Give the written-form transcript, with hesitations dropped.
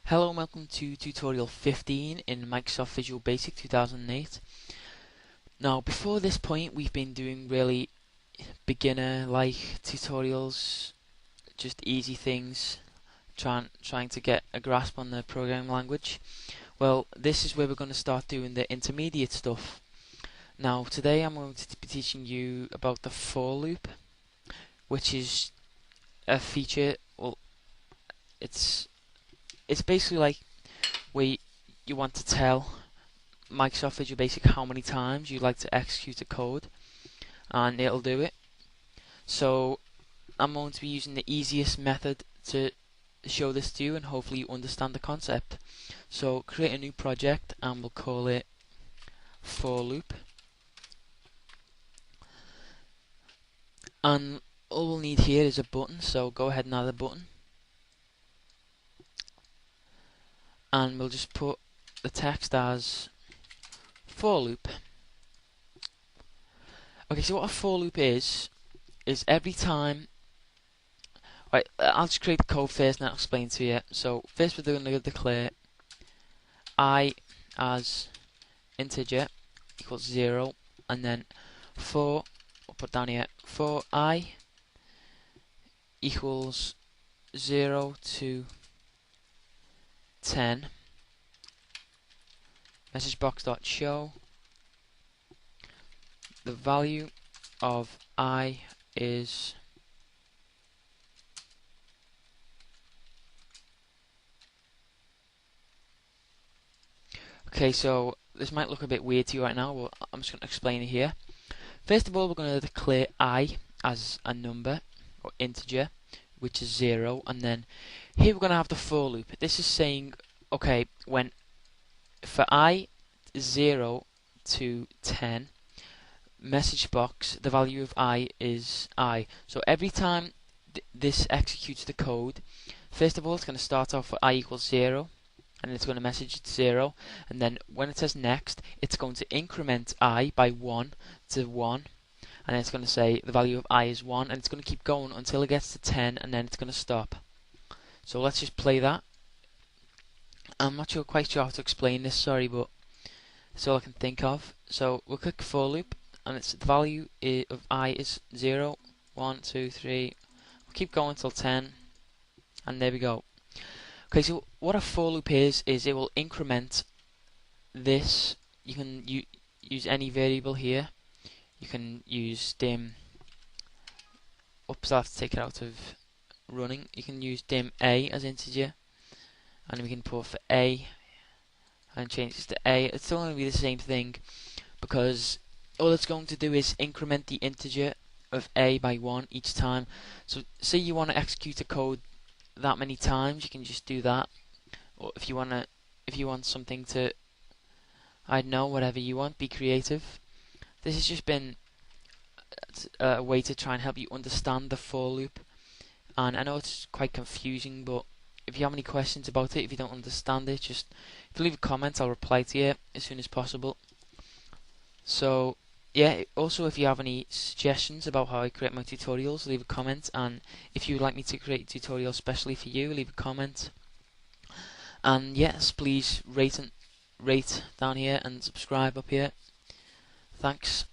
Hello and welcome to tutorial 15 in Microsoft Visual Basic 2008. Now before this point we've been doing really beginner-like tutorials, just easy things, trying to get a grasp on the programming language. Well, this is where we're going to start doing the intermediate stuff. Now today I'm going to be teaching you about the for loop, which is a feature, well, it's basically like where you want to tell Microsoft Visual Basic how many times you'd like to execute a code, and it'll do it. So I'm going to be using the easiest method to show this to you, and hopefully you understand the concept. So create a new project and we'll call it for loop, and all we'll need here is a button, so go ahead and add a button, and we'll just put the text as for loop. Okay, so what a for loop is every time. Right, I'll just create the code first and I'll explain to you. So first we're going to declare I as integer equals 0, and then for, I'll put down here, for I equals 0 to 10, message box dot show the value of I is okay. So this might look a bit weird to you right now, but I'm just going to explain it here. First of all, we're going to declare I as a number or integer, which is 0, and then here we're going to have the for loop. This is saying, okay, when for I 0 to 10, message box, the value of I is I. So every time this executes the code, first of all it's going to start off with I equals 0, and it's going to message it 0, and then when it says next, it's going to increment I by 1 to 1, and it's going to say the value of I is 1, and it's going to keep going until it gets to 10, and then it's going to stop. So let's just play that. I'm not quite sure how to explain this, sorry, but that's all I can think of. So we'll click for loop, and it's the value of I is 0, 1, 2, 3. We'll keep going until 10, and there we go. Okay, so what a for loop is it will increment this. You can use any variable here. You can use dim. Oops, I'll have to take it out of running. You can use dim a as integer, and we can put for a and change this to a. It's still going to be the same thing, because all it's going to do is increment the integer of a by 1 each time. So say you want to execute a code that many times, you can just do that. Or if you want something to, I don't know, whatever you want, be creative. This has just been a way to try and help you understand the for loop, and I know it's quite confusing, but if you have any questions about it, if you don't understand it, just if you leave a comment, I'll reply to you as soon as possible. So yeah, also if you have any suggestions about how I create my tutorials, leave a comment, and if you would like me to create a tutorial especially for you, leave a comment. And yes, please rate down here and subscribe up here. Thanks.